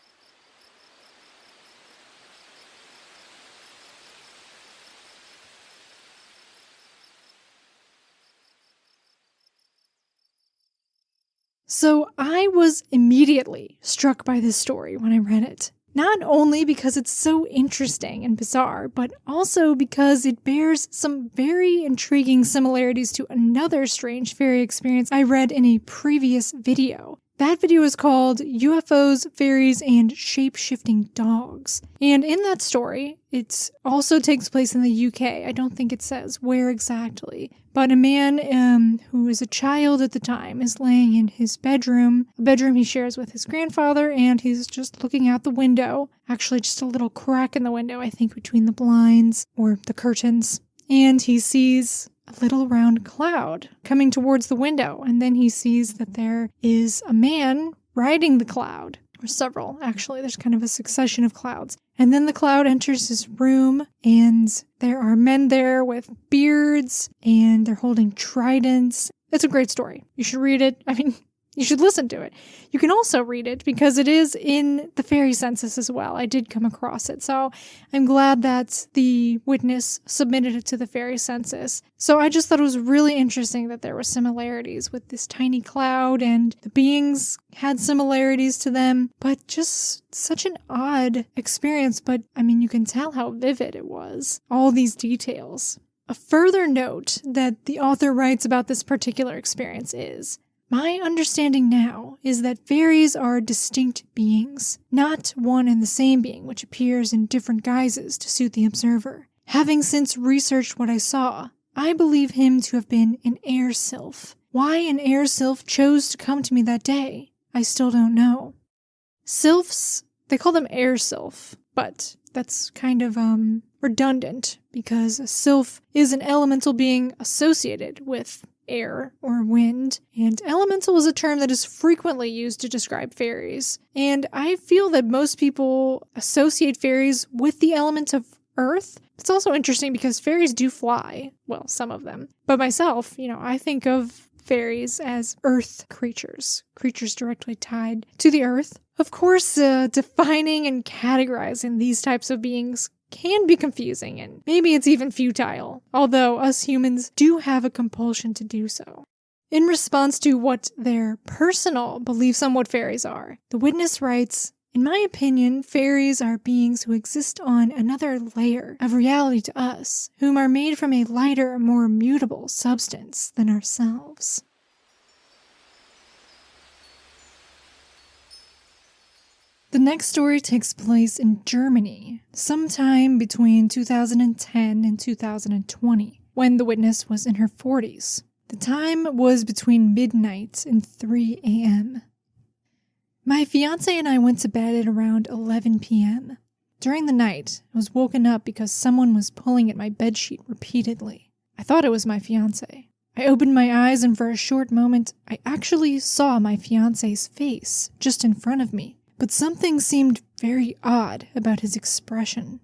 So I was immediately struck by this story when I read it. Not only because it's so interesting and bizarre, but also because it bears some very intriguing similarities to another strange fairy experience I read in a previous video. That video is called UFOs, Fairies, and Shape-Shifting Dogs. And in that story, It also takes place in the UK. I don't think it says where exactly. But a man who is a child at the time is laying in his bedroom, a bedroom he shares with his grandfather, and he's just looking out the window. Actually, just a little crack in the window, I think, between the blinds or the curtains. And he sees a little round cloud coming towards the window. And then he sees that there is a man riding the cloud. Or several, actually. There's kind of a succession of clouds. And then the cloud enters his room, and there are men there with beards, and they're holding tridents. It's a great story. You should read it. I mean, you should listen to it. You can also read it because it is in the Fairy Census as well. I did come across it, so I'm glad that the witness submitted it to the Fairy Census. So I just thought it was really interesting that there were similarities with this tiny cloud, and the beings had similarities to them, but just such an odd experience. But I mean, you can tell how vivid it was. All these details. A further note that the author writes about this particular experience is, my understanding now is that fairies are distinct beings, not one and the same being which appears in different guises to suit the observer. Having since researched what I saw, I believe him to have been an air sylph. Why an air sylph chose to come to me that day, I still don't know. Sylphs, they call them air sylph, but that's kind of redundant because a sylph is an elemental being associated with air or wind, and elemental is a term that is frequently used to describe fairies. And I feel that most people associate fairies with the element of earth. It's also interesting because fairies do fly. Well, some of them. But myself, I think of fairies as earth creatures directly tied to the earth. Of course, defining and categorizing these types of beings can be confusing, and maybe it's even futile, although us humans do have a compulsion to do so. In response to what their personal beliefs on what fairies are, the witness writes, in my opinion, fairies are beings who exist on another layer of reality to us, whom are made from a lighter, more immutable substance than ourselves. The next story takes place in Germany, sometime between 2010 and 2020, when the witness was in her 40s. The time was between midnight and 3 a.m. My fiancé and I went to bed at around 11 p.m. During the night, I was woken up because someone was pulling at my bedsheet repeatedly. I thought it was my fiancé. I opened my eyes, and for a short moment, I actually saw my fiancé's face just in front of me. But something seemed very odd about his expression.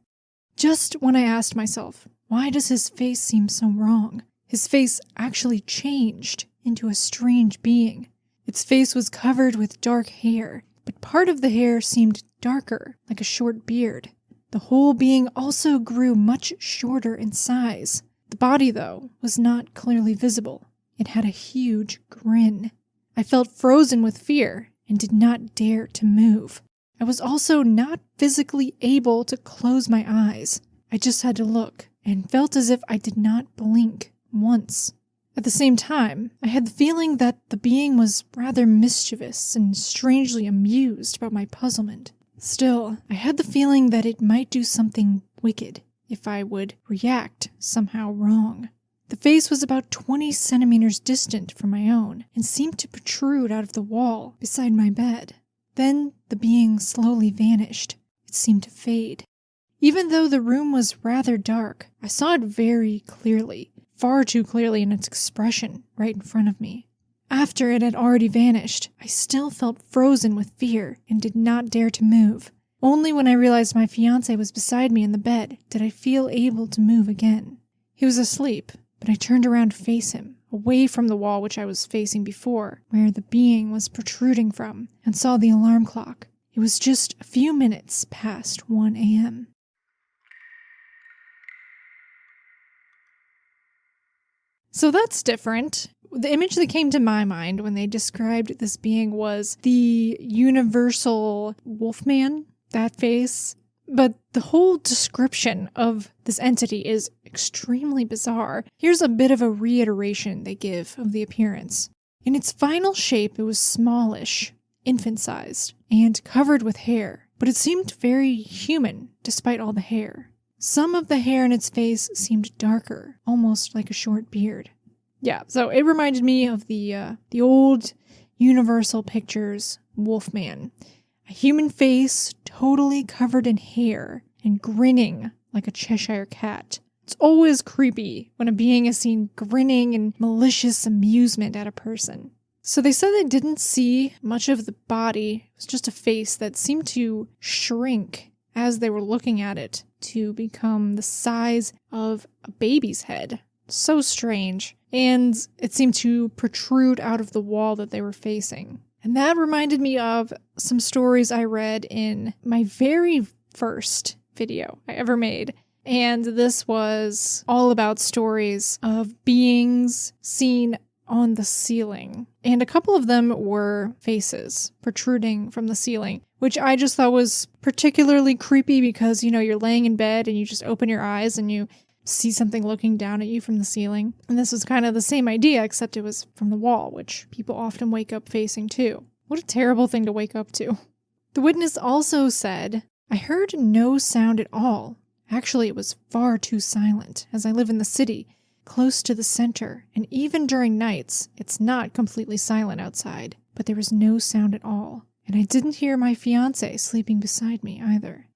Just when I asked myself, why does his face seem so wrong? His face actually changed into a strange being. Its face was covered with dark hair, but part of the hair seemed darker, like a short beard. The whole being also grew much shorter in size. The body, though, was not clearly visible. It had a huge grin. I felt frozen with fear and did not dare to move. I was also not physically able to close my eyes. I just had to look, and felt as if I did not blink once. At the same time, I had the feeling that the being was rather mischievous and strangely amused about my puzzlement. Still, I had the feeling that it might do something wicked if I would react somehow wrong. The face was about 20 centimeters distant from my own and seemed to protrude out of the wall beside my bed. Then the being slowly vanished. It seemed to fade. Even though the room was rather dark, I saw it very clearly, far too clearly in its expression, right in front of me. After it had already vanished, I still felt frozen with fear and did not dare to move. Only when I realized my fiancé was beside me in the bed did I feel able to move again. He was asleep, but I turned around to face him, away from the wall which I was facing before, where the being was protruding from, and saw the alarm clock. It was just a few minutes past 1 a.m. So that's different. The image that came to my mind when they described this being was the universal wolfman, that face. But the whole description of this entity is extremely bizarre. Here's a bit of a reiteration they give of the appearance. In its final shape, it was smallish, infant-sized, and covered with hair, but it seemed very human despite all the hair. Some of the hair in its face seemed darker, almost like a short beard. Yeah, so it reminded me of the old Universal Pictures Wolfman. A human face totally covered in hair and grinning like a Cheshire cat. It's always creepy when a being is seen grinning in malicious amusement at a person. So they said they didn't see much of the body. It was just a face that seemed to shrink as they were looking at it to become the size of a baby's head. So strange. And it seemed to protrude out of the wall that they were facing. And that reminded me of some stories I read in my very first video I ever made. And this was all about stories of beings seen on the ceiling. And a couple of them were faces protruding from the ceiling, which I just thought was particularly creepy because, you're laying in bed and you just open your eyes and you see something looking down at you from the ceiling. And this was kind of the same idea, except it was from the wall, which people often wake up facing too. What a terrible thing to wake up to. The witness also said, "I heard no sound at all. Actually, it was far too silent, as I live in the city, close to the center, and even during nights, it's not completely silent outside, but there was no sound at all. And I didn't hear my fiancé sleeping beside me either."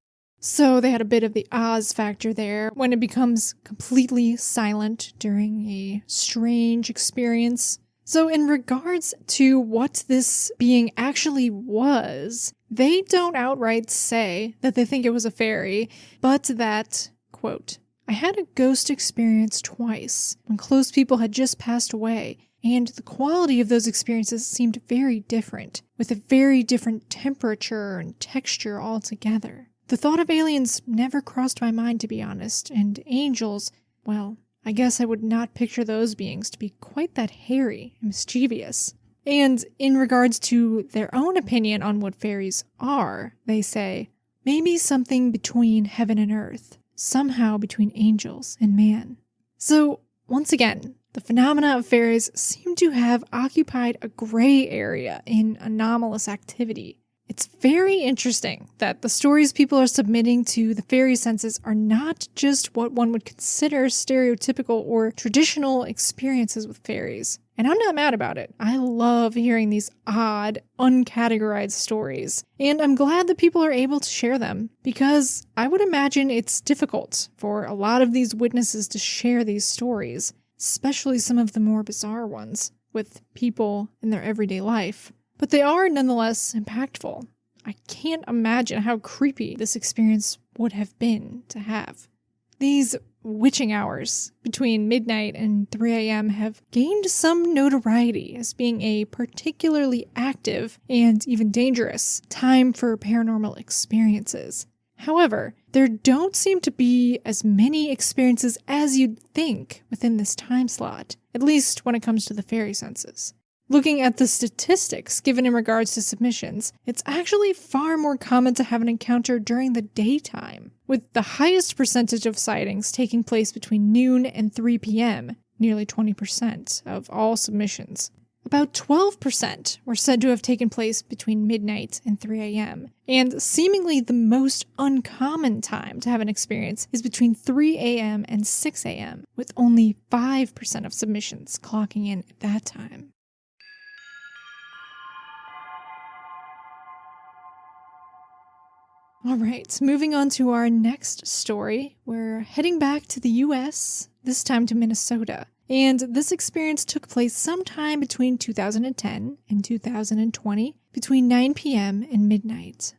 So they had a bit of the Oz factor there when it becomes completely silent during a strange experience. So in regards to what this being actually was, they don't outright say that they think it was a fairy, but that, quote, "I had a ghost experience twice when close people had just passed away, and the quality of those experiences seemed very different, with a very different temperature and texture altogether. The thought of aliens never crossed my mind, to be honest, and angels, well, I guess I would not picture those beings to be quite that hairy and mischievous." And in regards to their own opinion on what fairies are, they say, "Maybe something between heaven and earth, somehow between angels and man." So, once again, the phenomena of fairies seem to have occupied a gray area in anomalous activity. It's very interesting that the stories people are submitting to the Fairy Census are not just what one would consider stereotypical or traditional experiences with fairies. And I'm not mad about it. I love hearing these odd, uncategorized stories. And I'm glad that people are able to share them, because I would imagine it's difficult for a lot of these witnesses to share these stories, especially some of the more bizarre ones, with people in their everyday life. But they are nonetheless impactful. I can't imagine how creepy this experience would have been to have. These witching hours between midnight and 3 a.m. have gained some notoriety as being a particularly active and even dangerous time for paranormal experiences. However, there don't seem to be as many experiences as you'd think within this time slot, at least when it comes to the Fairy Census. Looking at the statistics given in regards to submissions, it's actually far more common to have an encounter during the daytime, with the highest percentage of sightings taking place between noon and 3 p.m., nearly 20% of all submissions. About 12% were said to have taken place between midnight and 3 a.m., and seemingly the most uncommon time to have an experience is between 3 a.m. and 6 a.m., with only 5% of submissions clocking in at that time. All right, moving on to our next story. We're heading back to the US, this time to Minnesota. And this experience took place sometime between 2010 and 2020, between 9 p.m. and midnight.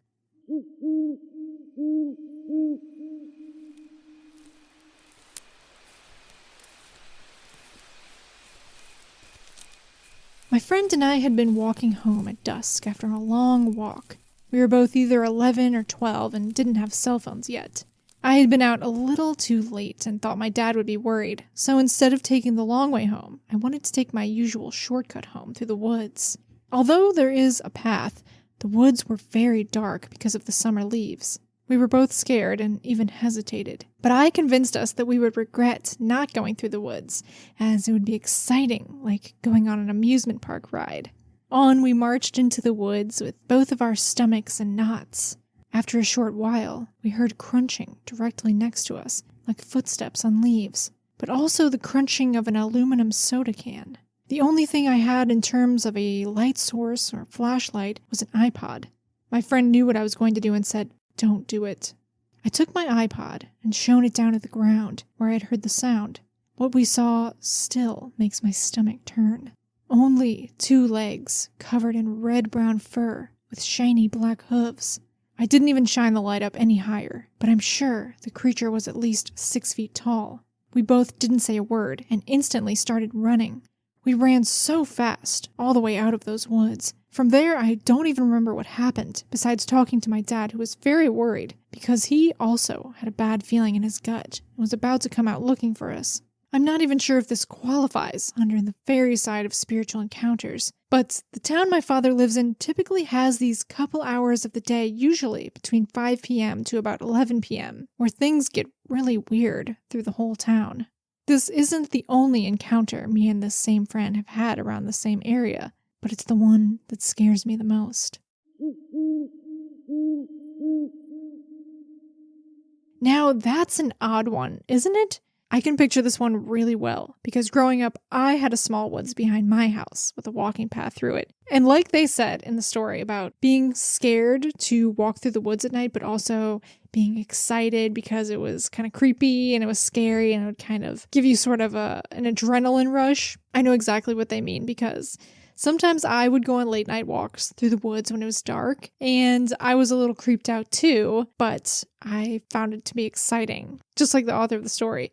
My friend and I had been walking home at dusk after a long walk. We were both either 11 or 12 and didn't have cell phones yet. I had been out a little too late and thought my dad would be worried, so instead of taking the long way home, I wanted to take my usual shortcut home through the woods. Although there is a path, the woods were very dark because of the summer leaves. We were both scared and even hesitated, but I convinced us that we would regret not going through the woods, as it would be exciting, like going on an amusement park ride. On we marched into the woods with both of our stomachs in knots. After a short while, we heard crunching directly next to us, like footsteps on leaves, but also the crunching of an aluminum soda can. The only thing I had in terms of a light source or flashlight was an iPod. My friend knew what I was going to do and said, "Don't do it." I took my iPod and shone it down at the ground where I had heard the sound. What we saw still makes my stomach turn. Only 2 legs covered in red-brown fur with shiny black hooves. I didn't even shine the light up any higher, but I'm sure the creature was at least 6 feet tall. We both didn't say a word and instantly started running. We ran so fast, all the way out of those woods. From there, I don't even remember what happened, besides talking to my dad, who was very worried because he also had a bad feeling in his gut and was about to come out looking for us. I'm not even sure if this qualifies under the fairy side of spiritual encounters, but the town my father lives in typically has these couple hours of the day, usually between 5 p.m. to about 11 p.m., where things get really weird through the whole town. This isn't the only encounter me and this same friend have had around the same area, but it's the one that scares me the most. Now that's an odd one, isn't it? I can picture this one really well, because growing up, I had a small woods behind my house with a walking path through it. And like they said in the story about being scared to walk through the woods at night, but also being excited because it was kind of creepy and it was scary and it would kind of give you sort of an adrenaline rush. I know exactly what they mean, because sometimes I would go on late night walks through the woods when it was dark, and I was a little creeped out too, but I found it to be exciting, just like the author of the story.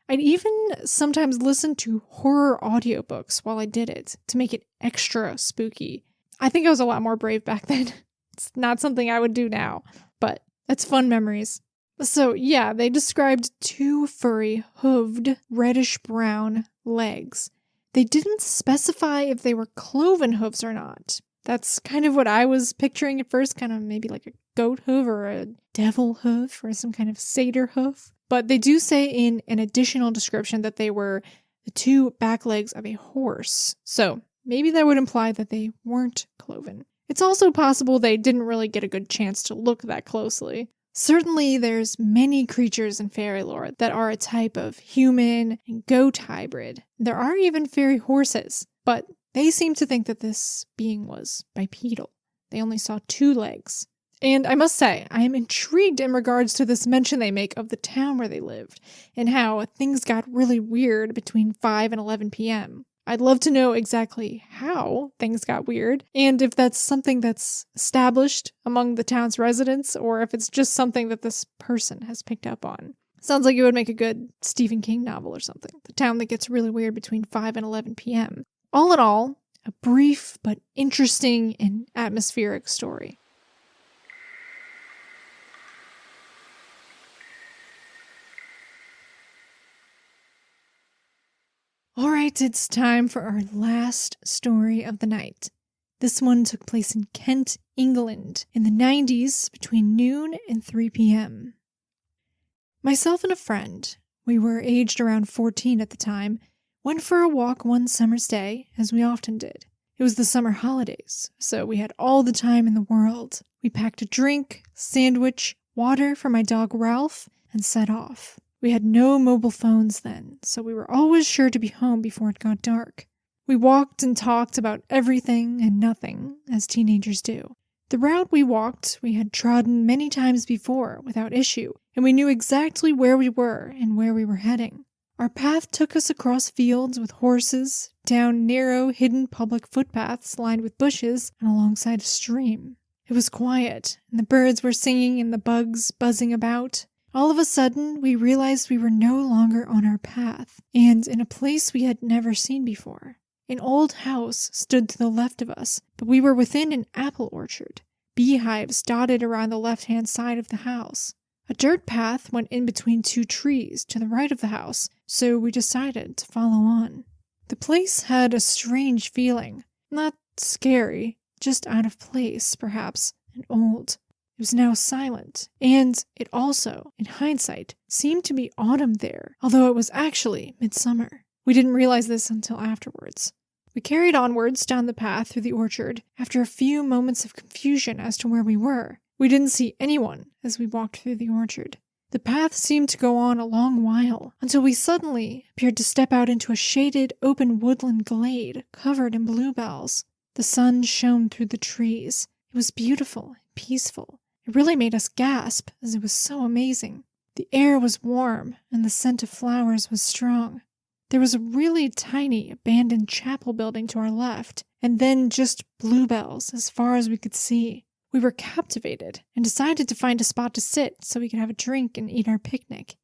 I'd even sometimes listen to horror audiobooks while I did it to make it extra spooky. I think I was a lot more brave back then. It's not something I would do now, but it's fun memories. So yeah, they described 2 furry, hooved, reddish-brown legs. They didn't specify if they were cloven hooves or not. That's kind of what I was picturing at first, kind of maybe like a goat hoof or a devil hoof or some kind of satyr hoof. But they do say in an additional description that they were the 2 back legs of a horse. So maybe that would imply that they weren't cloven. It's also possible they didn't really get a good chance to look that closely. Certainly there's many creatures in fairy lore that are a type of human and goat hybrid. There are even fairy horses, but they seem to think that this being was bipedal. They only saw 2 legs. And I must say, I am intrigued in regards to this mention they make of the town where they lived, and how things got really weird between 5 and 11 p.m. I'd love to know exactly how things got weird, and if that's something that's established among the town's residents, or if it's just something that this person has picked up on. Sounds like it would make a good Stephen King novel or something. The town that gets really weird between 5 and 11 p.m. All in all, a brief but interesting and atmospheric story. All right, it's time for our last story of the night. This one took place in Kent, England, in the 90s between noon and 3 p.m. Myself and a friend, we were aged around 14 at the time, went for a walk one summer's day, as we often did. It was the summer holidays, so we had all the time in the world. We packed a drink, sandwich, water for my dog Ralph, and set off. We had no mobile phones then, so we were always sure to be home before it got dark. We walked and talked about everything and nothing, as teenagers do. The route we walked, we had trodden many times before without issue, and we knew exactly where we were and where we were heading. Our path took us across fields with horses, down narrow, hidden public footpaths lined with bushes, and alongside a stream. It was quiet, and the birds were singing and the bugs buzzing about. All of a sudden, we realized we were no longer on our path, and in a place we had never seen before. An old house stood to the left of us, but we were within an apple orchard. Beehives dotted around the left-hand side of the house. A dirt path went in between 2 trees to the right of the house, so we decided to follow on. The place had a strange feeling. Not scary, just out of place, perhaps, and old. It was now silent, and it also, in hindsight, seemed to be autumn there, although it was actually midsummer. We didn't realize this until afterwards. We carried onwards down the path through the orchard. After a few moments of confusion as to where we were, We didn't see anyone as we walked through the orchard. The path seemed to go on a long while, until we suddenly appeared to step out into a shaded, open woodland glade covered in bluebells. The sun shone through the trees. It was beautiful and peaceful. It really made us gasp, as it was so amazing. The air was warm, and the scent of flowers was strong. There was a really tiny, abandoned chapel building to our left, and then just bluebells as far as we could see. We were captivated and decided to find a spot to sit so we could have a drink and eat our picnic.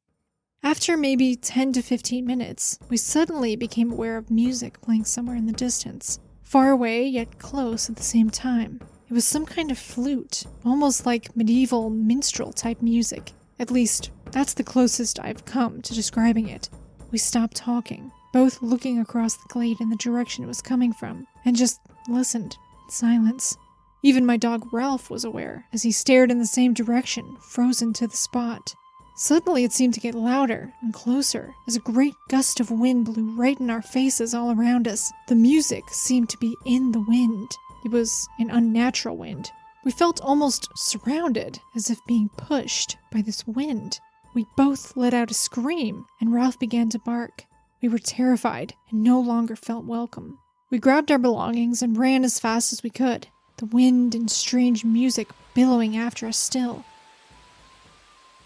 After maybe 10 to 15 minutes, we suddenly became aware of music playing somewhere in the distance, far away yet close at the same time. It was some kind of flute, almost like medieval minstrel-type music. At least, that's the closest I've come to describing it. We stopped talking, both looking across the glade in the direction it was coming from, and just listened in silence. Even my dog Ralph was aware, as he stared in the same direction, frozen to the spot. Suddenly it seemed to get louder and closer, as a great gust of wind blew right in our faces all around us. The music seemed to be in the wind. It was an unnatural wind. We felt almost surrounded, as if being pushed by this wind. We both let out a scream, and Ralph began to bark. We were terrified and no longer felt welcome. We grabbed our belongings and ran as fast as we could, the wind and strange music billowing after us still.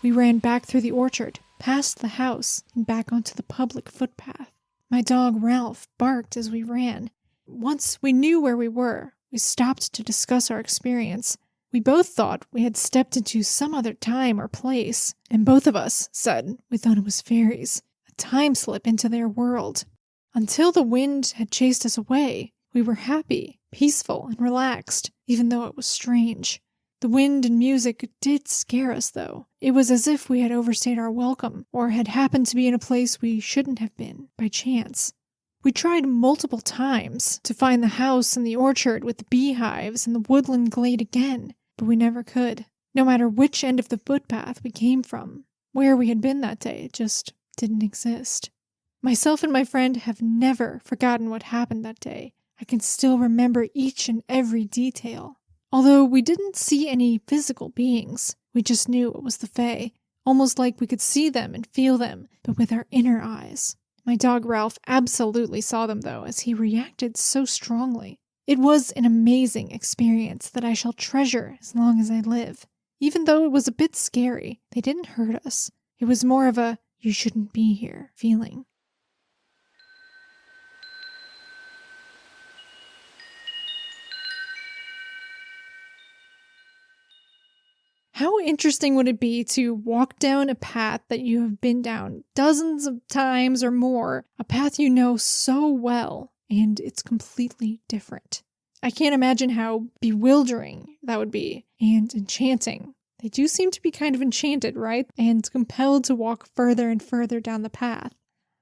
We ran back through the orchard, past the house, and back onto the public footpath. My dog Ralph barked as we ran. Once we knew where we were, we stopped to discuss our experience. We both thought we had stepped into some other time or place, and both of us said we thought it was fairies, a time slip into their world. Until the wind had chased us away, we were happy, peaceful, and relaxed, even though it was strange. The wind and music did scare us, though. It was as if we had overstayed our welcome, or had happened to be in a place we shouldn't have been, by chance. We tried multiple times to find the house and the orchard with the beehives and the woodland glade again, but we never could. No matter which end of the footpath we came from, where we had been that day, it just didn't exist. Myself and my friend have never forgotten what happened that day. I can still remember each and every detail. Although we didn't see any physical beings, we just knew it was the Fae, almost like we could see them and feel them, but with our inner eyes. My dog Ralph absolutely saw them, though, as he reacted so strongly. It was an amazing experience that I shall treasure as long as I live. Even though it was a bit scary, they didn't hurt us. It was more of a, you shouldn't be here feeling. How interesting would it be to walk down a path that you have been down dozens of times or more, a path you know so well, and it's completely different? I can't imagine how bewildering that would be, and enchanting. They do seem to be kind of enchanted, right? And compelled to walk further and further down the path.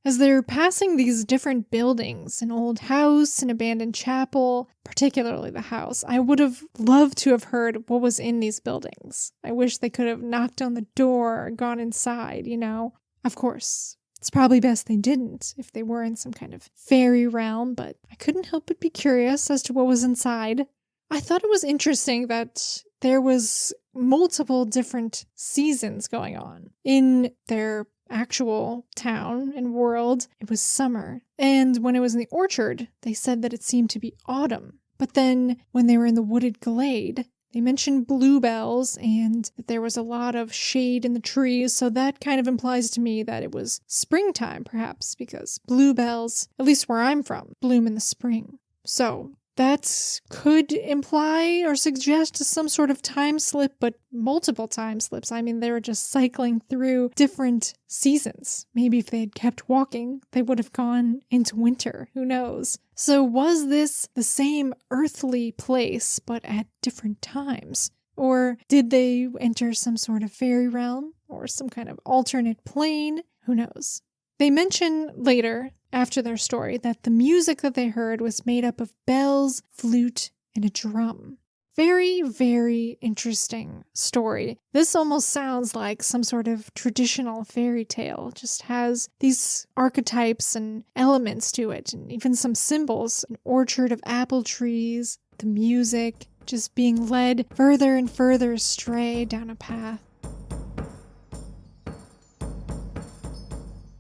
As they're passing these different buildings, an old house, an abandoned chapel, particularly the house, I would have loved to have heard what was in these buildings. I wish they could have knocked on the door or gone inside, you know? Of course, it's probably best they didn't if they were in some kind of fairy realm, but I couldn't help but be curious as to what was inside. I thought it was interesting that there was multiple different seasons going on in their actual town and world. It was summer, and when it was in the orchard, they said that it seemed to be autumn. But then when they were in the wooded glade, they mentioned bluebells and that there was a lot of shade in the trees, so that kind of implies to me that it was springtime, perhaps, because bluebells, at least where I'm from, bloom in the spring. So that could imply or suggest some sort of time slip, but multiple time slips. I mean, they were just cycling through different seasons. Maybe if they had kept walking, they would have gone into winter. Who knows? So was this the same earthly place, but at different times? Or did they enter some sort of fairy realm or some kind of alternate plane? Who knows? They mention later, after their story, that the music that they heard was made up of bells, flute, and a drum. Very, very interesting story. This almost sounds like some sort of traditional fairy tale. It just has these archetypes and elements to it, and even some symbols. An orchard of apple trees, the music, just being led further and further astray down a path.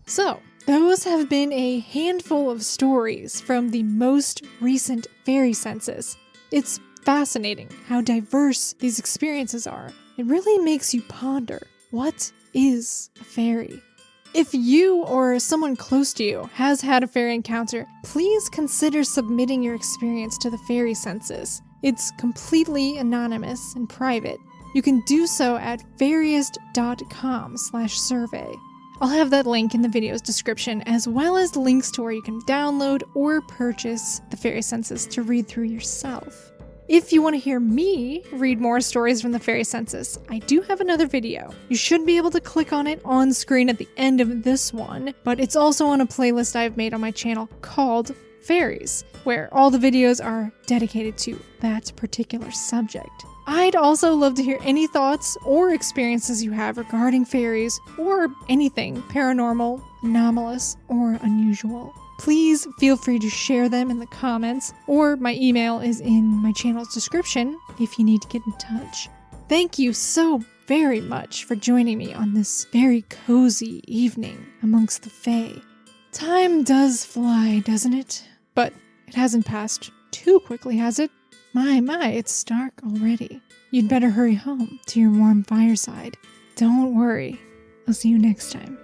So, those have been a handful of stories from the most recent Fairy Census. It's fascinating how diverse these experiences are. It really makes you ponder, what is a fairy? If you or someone close to you has had a fairy encounter, please consider submitting your experience to the Fairy Census. It's completely anonymous and private. You can do so at fairyist.com/survey. I'll have that link in the video's description, as well as links to where you can download or purchase the Fairy Census to read through yourself. If you want to hear me read more stories from the Fairy Census, I do have another video. You should be able to click on it on screen at the end of this one, but it's also on a playlist I've made on my channel called Fairies, where all the videos are dedicated to that particular subject. I'd also love to hear any thoughts or experiences you have regarding fairies or anything paranormal, anomalous, or unusual. Please feel free to share them in the comments, or my email is in my channel's description if you need to get in touch. Thank you so very much for joining me on this very cozy evening amongst the Fae. Time does fly, doesn't it? But it hasn't passed too quickly, has it? My, it's dark already. You'd better hurry home to your warm fireside. Don't worry. I'll see you next time.